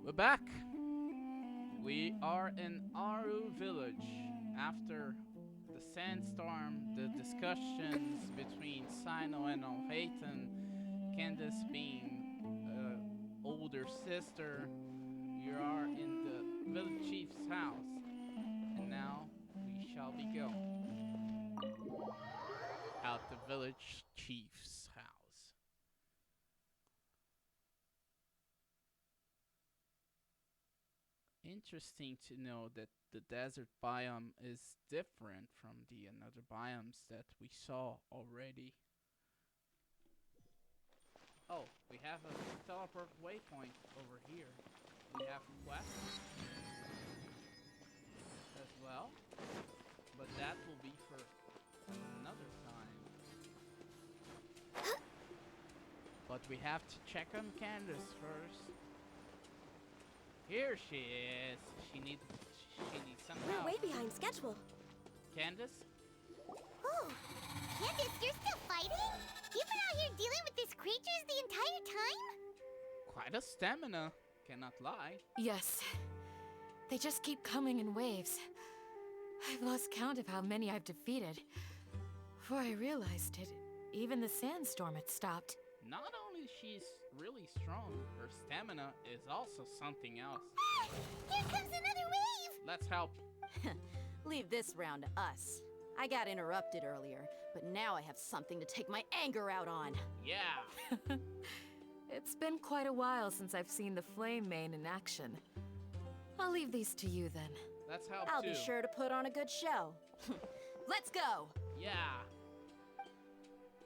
We're back. We are in Aaru Village after the sandstorm, the discussions between Sino and Alhaiten, Candace being older sister. We are in the village chief's house, and now we shall be going out the village chief's house. Interesting to know that the desert biome is different from the another biomes that we saw already. Oh, we have a teleport waypoint over here. We have quests as well, but that will be for another time. But we have to check on Candace first. Here she is. She needs some help. We're way behind schedule. Candace? Oh, Candace, you're still fighting? You've been out here dealing with these creatures the entire time? Quite a stamina, cannot lie. Yes. They just keep coming in waves. I've lost count of how many I've defeated. Before I realized it, even the sandstorm had stopped. Not only she's really strong, her stamina is also something else. Ah, here comes another wave! Let's help. Leave this round to us. I got interrupted earlier, but now I have something to take my anger out on. Yeah. It's been quite a while since I've seen the Flame Mane in action. I'll leave these to you then. Let's help I'll too. be sure to put on a good show. Let's go! Yeah.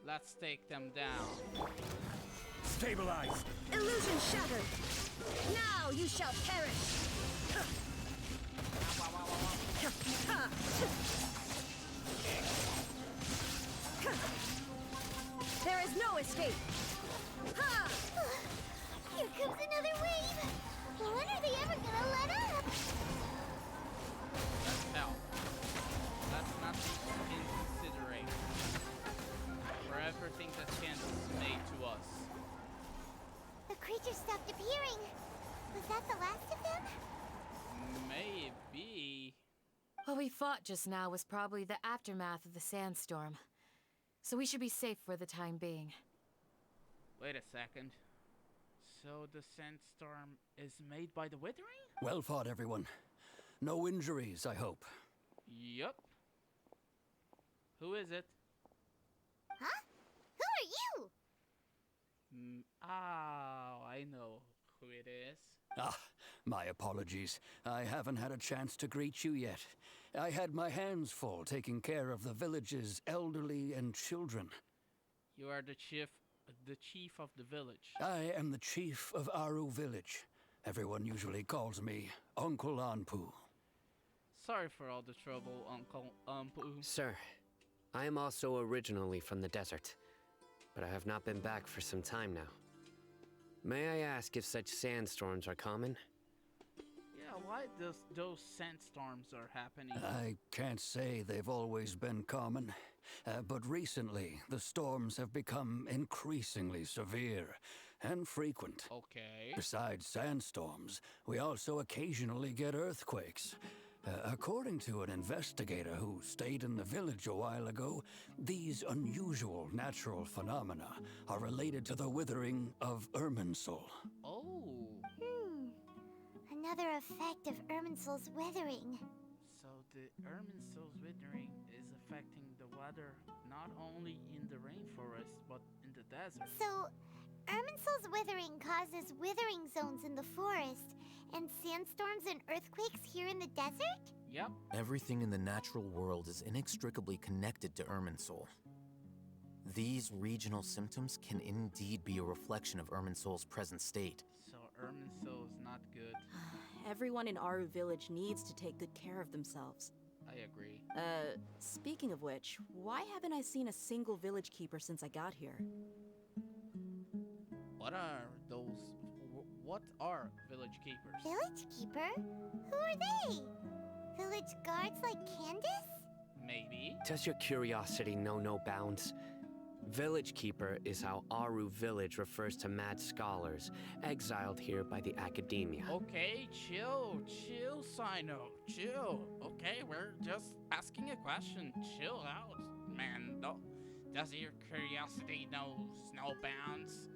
Let's take them down. Stabilize! Illusion shattered! Now you shall perish! There is no escape! Ha! Here comes another wave! When are they ever gonna let up? Let's help. Let's not be inconsiderate for everything that Candace made to us. The creatures stopped appearing. Was that the last of them? Maybe. What we fought just now was probably the aftermath of the sandstorm. So we should be safe for the time being. Wait a second. So the sandstorm is made by the withering? Well fought, everyone. No injuries, I hope. Yup. Who is it? Huh? Who are you? I know who it is. Ah, my apologies. I haven't had a chance to greet you yet. I had my hands full taking care of the village's elderly and children. You are the chief of the village. I am the chief of Aaru Village. Everyone usually calls me Uncle Anpu. Sorry for all the trouble, Uncle Umpu. Sir, I am also originally from the desert, but I have not been back for some time now. May I ask if such sandstorms are common? Yeah, why those sandstorms are happening? I can't say they've always been common, but recently the storms have become increasingly severe and frequent. Okay. Besides sandstorms, we also occasionally get earthquakes. According to an investigator who stayed in the village a while ago, these unusual natural phenomena are related to the withering of Irminsul. Oh. Another effect of Irminsul's weathering. So the Irminsul's withering is affecting the weather not only in the rainforest but in the desert. So, Irminsul's withering causes withering zones in the forest, and sandstorms and earthquakes here in the desert? Yep. Everything in the natural world is inextricably connected to Irminsul. These regional symptoms can indeed be a reflection of Irminsul's present state. So Irminsul is not good. Everyone in Aaru Village needs to take good care of themselves. I agree. Speaking of which, why haven't I seen a single village keeper since I got here? What are those? What are village keepers? Village keeper? Who are they? Village guards like Candace? Maybe. Does your curiosity know no bounds? Village Keeper is how Aaru Village refers to mad scholars exiled here by the academia. Okay, chill, Sino, chill. Okay, we're just asking a question. Chill out, man. Does your curiosity know no bounds?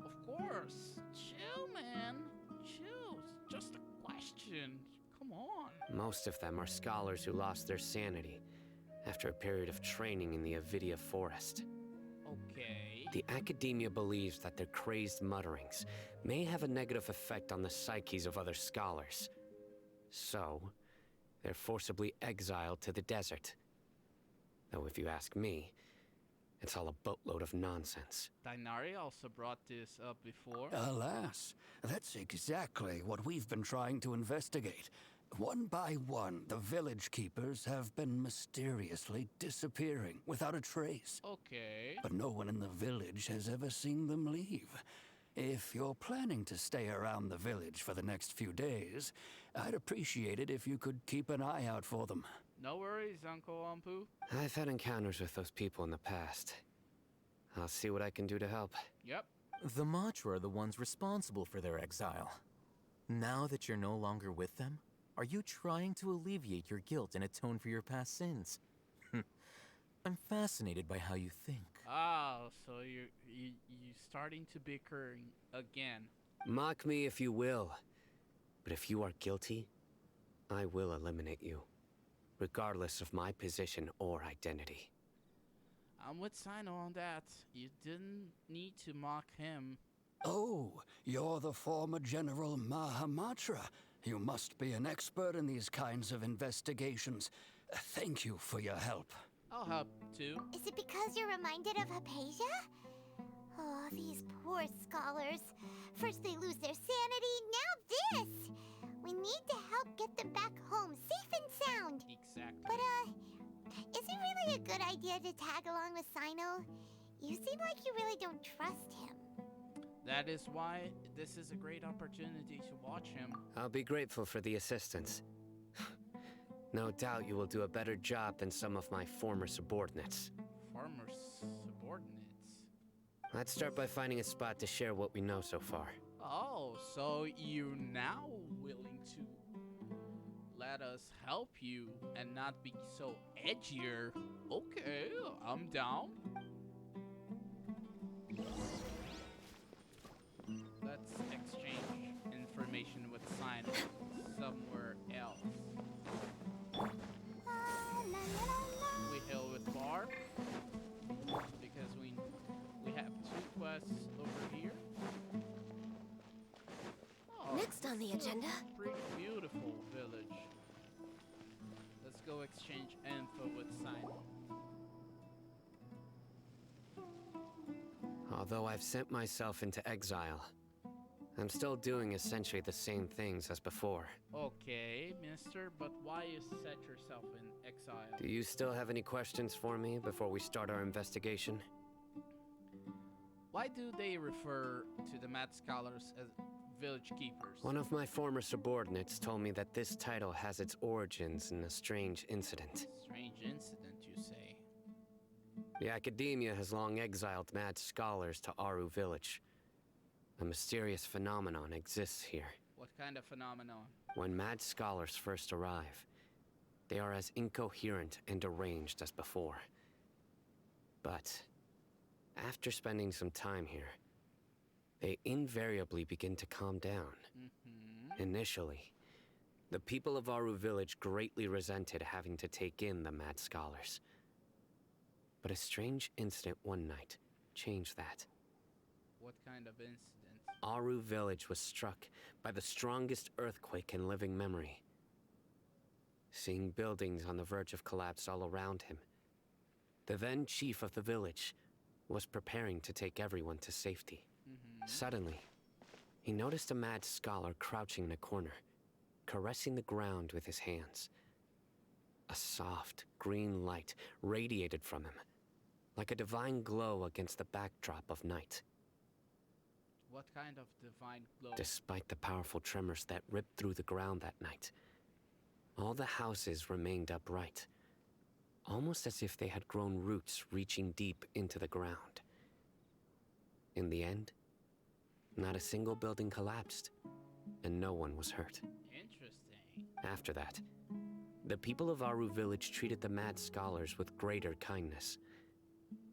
Of course. Chill, man. Chill. It's just a question. Come on. Most of them are scholars who lost their sanity after a period of training in the Avidia forest. Okay. The academia believes that their crazed mutterings may have a negative effect on the psyches of other scholars. So, they're forcibly exiled to the desert. Though if you ask me, it's all a boatload of nonsense. Dainari also brought this up before. Alas, that's exactly what we've been trying to investigate. One by one, the village keepers have been mysteriously disappearing without a trace. Okay. But no one in the village has ever seen them leave. If you're planning to stay around the village for the next few days, I'd appreciate it if you could keep an eye out for them. No worries, Uncle Ampu. I've had encounters with those people in the past. I'll see what I can do to help. Yep. The Matra are the ones responsible for their exile. Now that you're no longer with them, are you trying to alleviate your guilt and atone for your past sins? I'm fascinated by how you think. Oh, so you starting to bicker again. Mock me if you will, but if you are guilty, I will eliminate you, regardless of my position or identity. I'm with Sino on that. You didn't need to mock him. Oh, you're the former General Mahamatra. You must be an expert in these kinds of investigations. Thank you for your help. I'll help too. Is it because you're reminded of Hypatia? Oh, these poor scholars. First they lose their sanity, now this! We need to help get them back home, safe and sound. Exactly. But, is it really a good idea to tag along with Sino? You seem like you really don't trust him. That is why this is a great opportunity to watch him. I'll be grateful for the assistance. No doubt you will do a better job than some of my former subordinates. Former subordinates. Let's start by finding a spot to share what we know so far. Oh, so you're now willing to let us help you and not be so edgier. Okay, I'm down. Let's exchange information with Sino somewhere else. We heal with Barb because we have 2 quests over here. Oh, Next on the agenda. pretty beautiful village. Let's go exchange info with Sino. Although I've sent myself into exile, I'm still doing essentially the same things as before. Okay, mister, but why you set yourself in exile? Do you still have any questions for me before we start our investigation? Why do they refer to the mad scholars as village keepers? One of my former subordinates told me that this title has its origins in a strange incident. Strange incident, you say? The academia has long exiled mad scholars to Aaru Village. A mysterious phenomenon exists here. What kind of phenomenon? When mad scholars first arrive, they are as incoherent and deranged as before. But after spending some time here, they invariably begin to calm down. Initially, the people of Aaru Village greatly resented having to take in the mad scholars. But a strange incident one night changed that. What kind of incident? Aaru Village was struck by the strongest earthquake in living memory. Seeing buildings on the verge of collapse all around him, the then chief of the village was preparing to take everyone to safety. Suddenly, he noticed a mad scholar crouching in a corner, caressing the ground with his hands. A soft, green light radiated from him, like a divine glow against the backdrop of night. What kind of divine glow? Despite the powerful tremors that ripped through the ground that night, all the houses remained upright. almost as if they had grown roots reaching deep into the ground. In the end, not a single building collapsed, and no one was hurt. Interesting. After that, the people of Aaru Village treated the mad scholars with greater kindness,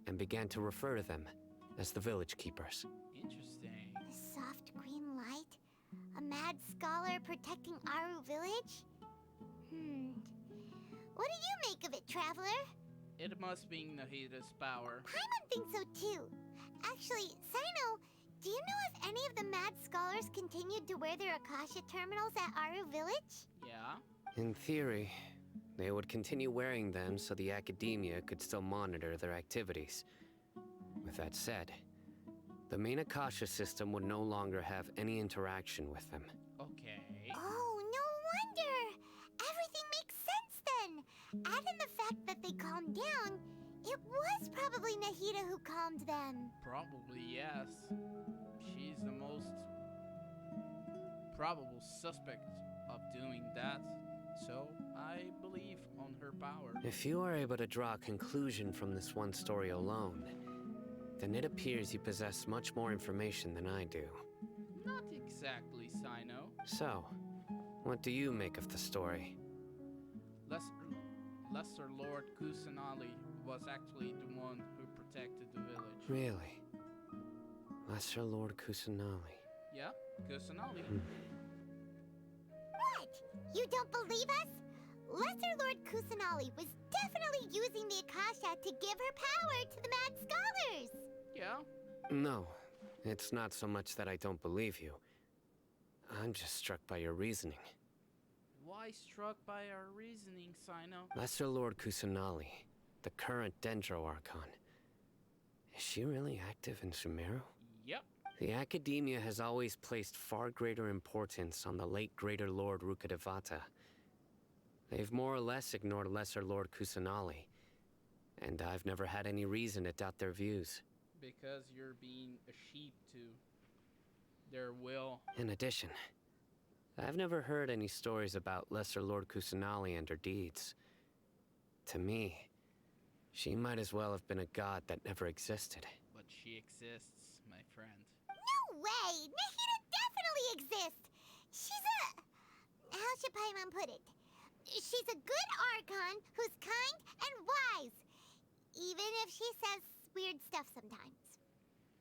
and began to refer to them as the village keepers. Interesting. The soft green light? A mad scholar protecting Aaru Village? What do you make of it, Traveler? It must be Nahida's power. Paimon thinks so too. Actually, Sino, do you know if any of the mad scholars continued to wear their Akasha terminals at Aaru Village? Yeah? In theory, they would continue wearing them so the academia could still monitor their activities. With that said, the main Akasha system would no longer have any interaction with them. Okay. Oh, no wonder! Everything makes sense then! Add in the fact that they calmed down, it was probably Nahida who calmed them. Probably yes. She's the most probable suspect of doing that, so I believe on her power. If you are able to draw a conclusion from this one story alone, then it appears you possess much more information than I do. Not exactly, Sino. So, what do you make of the story? Lesser Lord Kusanali was actually the one who protected the village. Really? Lesser Lord Kusanali. Yeah, Kusanali. What? You don't believe us? Lesser Lord Kusanali was definitely using the Akasha to give her power to the mad scholars! Yeah? No, it's not so much that I don't believe you. I'm just struck by your reasoning. Why struck by our reasoning, Sino? Lesser Lord Kusanali, the current Dendro Archon. Is she really active in Sumeru? Yep. The Academia has always placed far greater importance on the late Greater Lord Rukkhadevata. They've more or less ignored Lesser Lord Kusanali, and I've never had any reason to doubt their views. Because you're being a sheep to their will. In addition, I've never heard any stories about Lesser Lord Kusanali and her deeds. To me, she might as well have been a god that never existed. But she exists, my friend. No way! Nahida definitely exists! She's a... How should Paimon put it? She's a good Archon who's kind and wise. Even if she says weird stuff sometimes.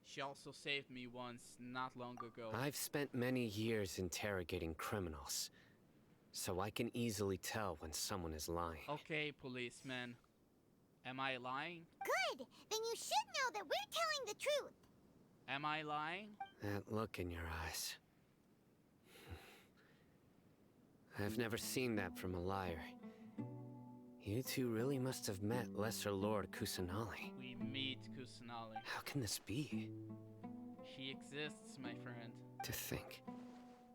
She also saved me once, not long ago. I've spent many years interrogating criminals, so I can easily tell when someone is lying. Okay, policeman. Am I lying? Good! Then you should know that we're telling the truth. Am I lying? That look in your eyes. I've never seen that from a liar. You two really must have met Lesser Lord Kusanali. We meet Kusanali. How can this be? She exists, my friend. To think,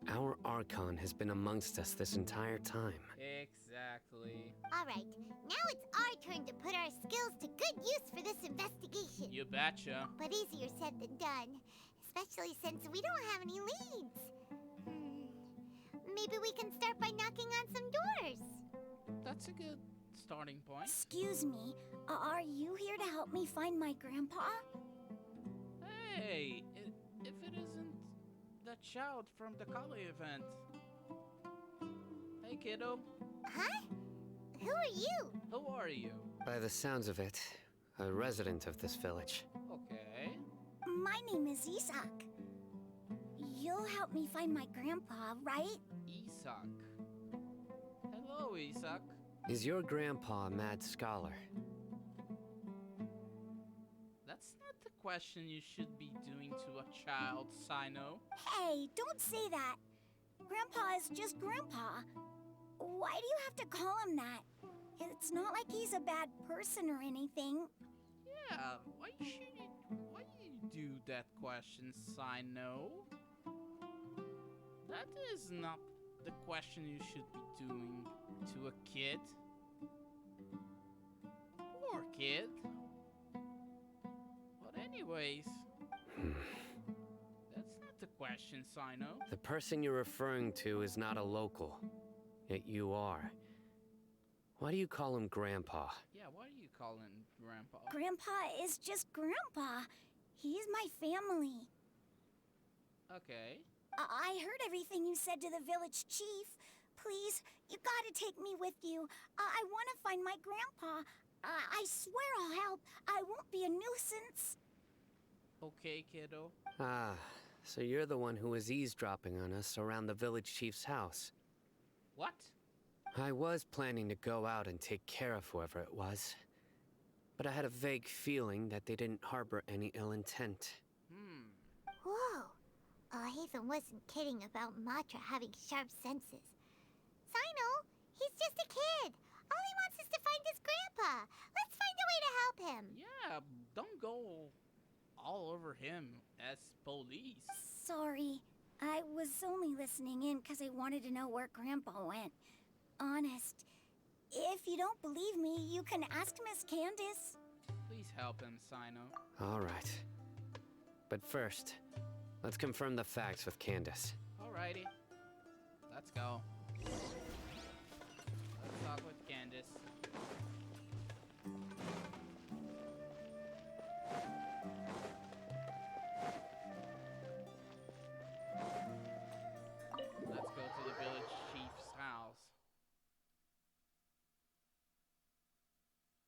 our Archon has been amongst us this entire time. Exactly. Alright, now it's our turn to put our skills to good use for this investigation. You betcha. But easier said than done. Especially since we don't have any leads. Maybe we can start by knocking on some doors. That's a good starting point. Excuse me, are you here to help me find my grandpa? Hey, if it isn't that child from the Kali event. Hey, kiddo. Huh? Who are you? Who are you? By the sounds of it, a resident of this village. Okay. My name is Isak. You'll help me find my grandpa, right? Isak. Hello, Isak. Is your grandpa a mad scholar? That's not the question you should be doing to a child, Sino. Hey, don't say that. Grandpa is just Grandpa. Why do you have to call him that? It's not like he's a bad person or anything. Yeah, why you do that question, Sino? That is not the question you should be doing to a kid. Poor kid. But anyways, that's not the question, Sino. The person you're referring to is not a local, yet you are. Why do you call him Grandpa? Yeah, why do you call him Grandpa? Grandpa is just Grandpa. He's my family. Okay. I heard everything you said to the village chief. Please, you gotta take me with you. I want to find my grandpa. I swear I'll help. I won't be a nuisance. Okay, kiddo. Ah, so you're the one who was eavesdropping on us around the village chief's house. What? I was planning to go out and take care of whoever it was, but I had a vague feeling that they didn't harbor any ill intent. Whoa. Hazen wasn't kidding about Matra having sharp senses. Sino, he's just a kid. All he wants is to find his grandpa. Let's find a way to help him. Yeah, don't go all over him as police. Sorry. I was only listening in because I wanted to know where Grandpa went. Honest. If you don't believe me, you can ask Miss Candace. Please help him, Sino. All right. But first, let's confirm the facts with Candace. Alrighty. Let's go. Let's talk with Candace. Let's go to the village chief's house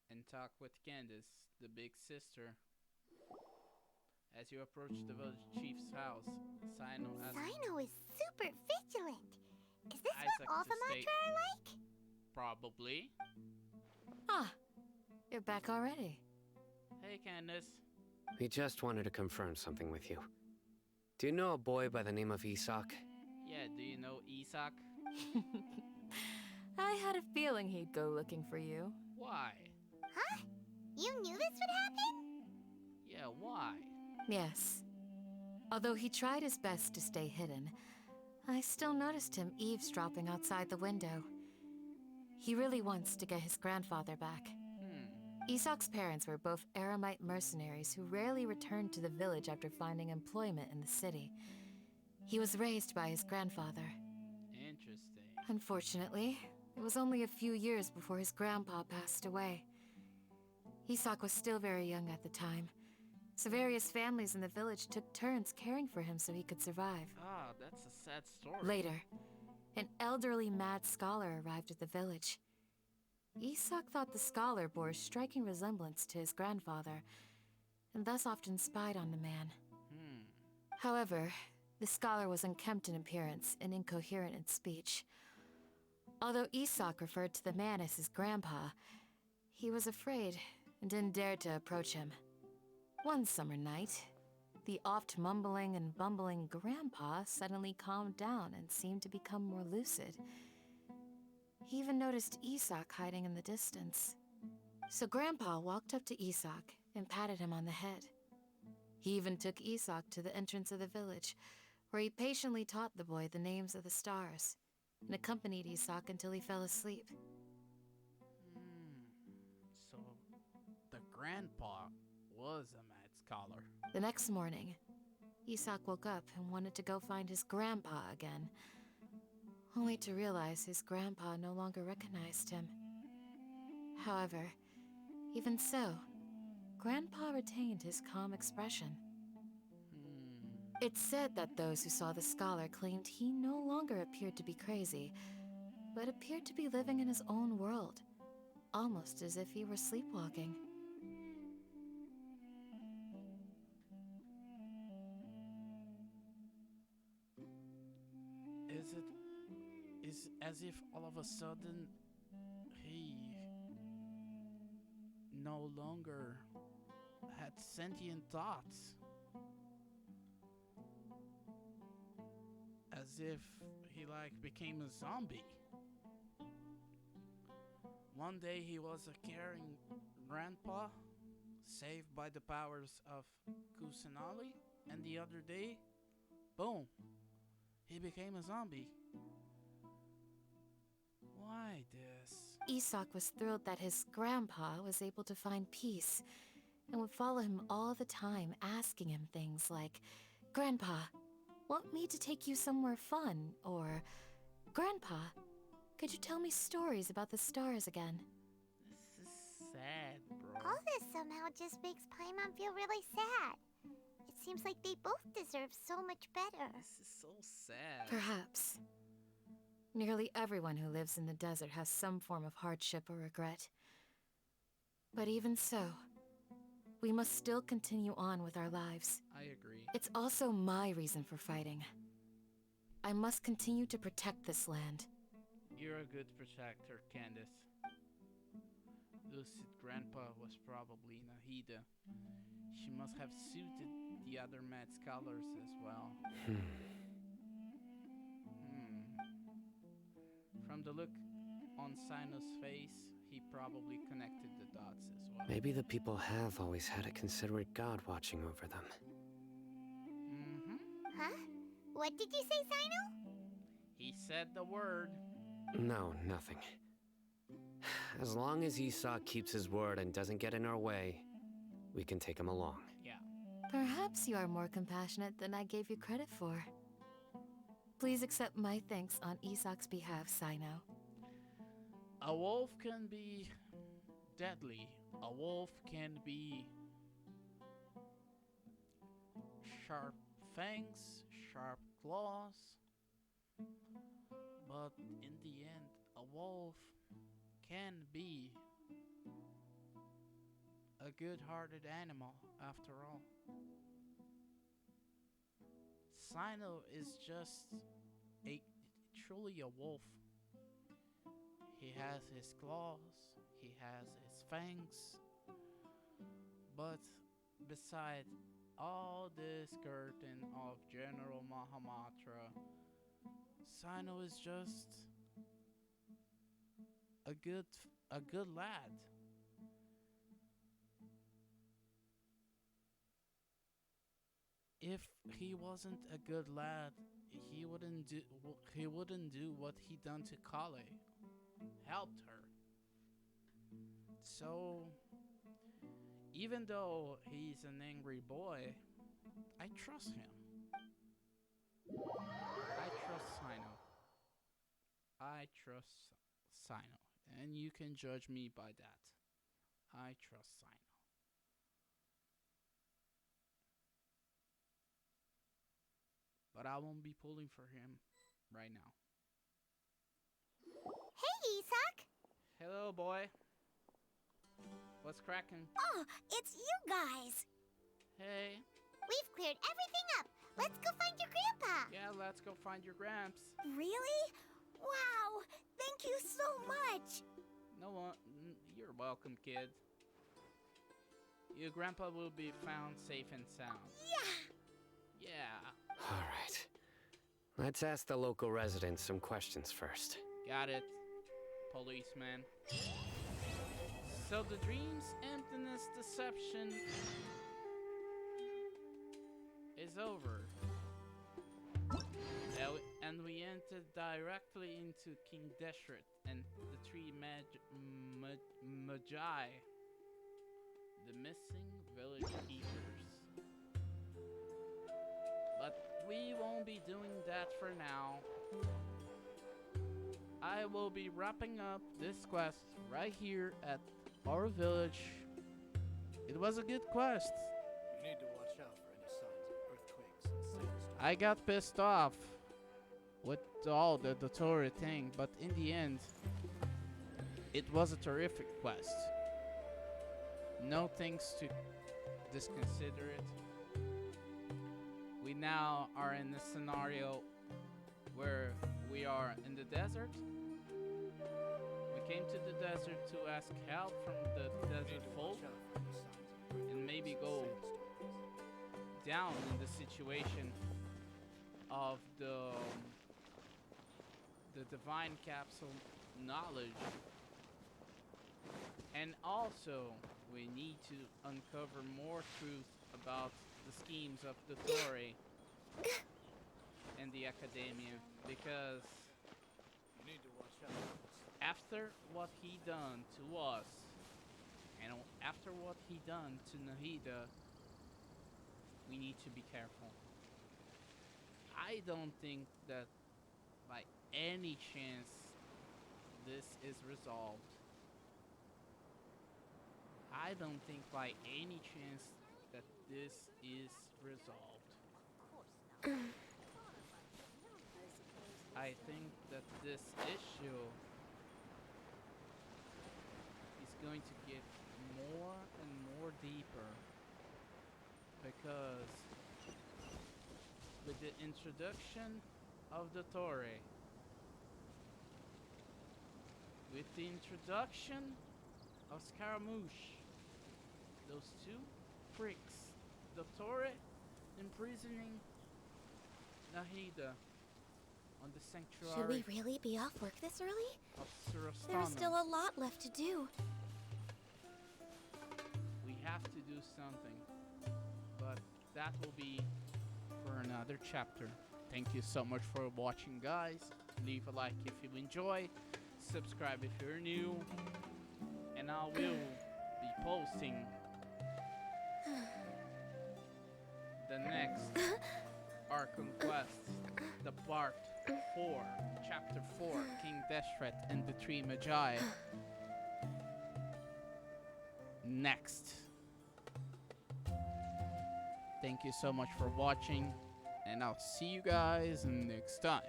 and talk with Candace, the big sister. As you approach the village chief's house, Sino asks Sino is super vigilant. Is this Isaac what all to the stay- Matra are like? probably. Ah, you're back already. Hey, Candace. We just wanted to confirm something with you. Do you know a boy by the name of Isak? Yeah, do you know Isak? I had a feeling he'd go looking for you. Why? Huh? You knew this would happen? Yeah, why? Yes. Although he tried his best to stay hidden, I still noticed him eavesdropping outside the window. He really wants to get his grandfather back. Isak's parents were both Aramite mercenaries who rarely returned to the village after finding employment in the city. He was raised by his grandfather. Interesting. Unfortunately, it was only a few years before his grandpa passed away. Isak was still very young at the time, so various families in the village took turns caring for him so he could survive. Ah, that's a sad story. Later, an elderly mad scholar arrived at the village. Isak thought the scholar bore a striking resemblance to his grandfather, and thus often spied on the man. However, the scholar was unkempt in appearance and incoherent in speech. Although Isak referred to the man as his grandpa, he was afraid and didn't dare to approach him. One summer night, the oft mumbling and bumbling grandpa suddenly calmed down and seemed to become more lucid. He even noticed Isak hiding in the distance. So Grandpa walked up to Isak and patted him on the head. He even took Isak to the entrance of the village, where he patiently taught the boy the names of the stars, and accompanied Isak until he fell asleep. So, the grandpa was a mad scholar. The next morning, Isak woke up and wanted to go find his grandpa again, only to realize his grandpa no longer recognized him. However, even so, Grandpa retained his calm expression. It's said that those who saw the scholar claimed he no longer appeared to be crazy, but appeared to be living in his own world, almost as if he were sleepwalking. Is as if all of a sudden he no longer had sentient thoughts. As if he became a zombie. One day he was a caring grandpa, saved by the powers of Kusanali, and the other day, boom, he became a zombie. Why this? Isak was thrilled that his grandpa was able to find peace and would follow him all the time, asking him things like, "Grandpa, want me to take you somewhere fun?" Or, "Grandpa, Could you tell me stories about the stars again? This is sad, bro. All this somehow just makes Paimon feel really sad. It seems like they both deserve so much better. This is so sad. Perhaps. Nearly everyone who lives in the desert has some form of hardship or regret. But even so, we must still continue on with our lives. I agree. It's also my reason for fighting. I must continue to protect this land. You're a good protector, Candace. Lucid Grandpa was probably Nahida. She must have suited the other mad scholars as well. From the look on Sino's face, he probably connected the dots as well. Maybe the people have always had a considerate god watching over them. Huh? What did you say, Sino? He said the word. No, nothing. As long as Esau keeps his word and doesn't get in our way, we can take him along. Yeah. Perhaps you are more compassionate than I gave you credit for. Please accept my thanks on Isak's behalf, Sino. A wolf can be deadly. A wolf can be sharp fangs, sharp claws. But in the end, a wolf can be a good-hearted animal after all. Sino is just truly a wolf. He has his claws, he has his fangs, but beside all this curtain of General Mahamatra, Sino is just a good lad. If he wasn't a good lad, he wouldn't do what he done to Kale. Helped her. So even though he's an angry boy, I trust him. I trust Sino. I trust Sino. And you can judge me by that. I trust Sino. But I won't be pulling for him right now. Hey, Isak! Hello, boy. What's cracking? Oh, it's you guys! Hey. We've cleared everything up. Let's go find your grandpa. Yeah, let's go find your gramps. Really? Wow! Thank you so much! No one. You're welcome, kid. Your grandpa will be found safe and sound. Yeah! Yeah. All right. Let's ask the local residents some questions first. Got it, policeman. So the dream's emptiness deception is over. And we entered directly into King Deshret and the three Magi, the missing village keepers. But we won't be doing that for now. I will be wrapping up this quest right here at Aaru Village. It was a good quest. You need to watch out for any signs of earthquakes and sandstorms. I got pissed off with all the Dotori thing, but in the end, it was a terrific quest. No things to disconsider it. We now are in a scenario where we are in the desert. We came to the desert to ask help from the desert folk and maybe go down in the situation of the divine capsule knowledge. And also we need to uncover more truth about the schemes of the Dotori and the academia, because You need to watch out. after what he done to us and after what he done to Nahida, we need to be careful. I don't think that by any chance this is resolved. I don't think by any chance that this is resolved. I think that this issue is going to get more and more deeper because with the introduction of the Torre, with the introduction of Scaramouche, those two pricks, the Torre imprisoning Nahida on the sanctuary Should we really be off work this early? of Surastano. There's still a lot left to do. We have to do something, but that will be for another chapter. Thank you so much for watching, guys. Leave a like if you enjoy, subscribe if you're new, and I will be posting the next Archon quest, the part 4, chapter 4, King Deshret and the Three Magi. Next. Thank you so much for watching, and I'll see you guys next time.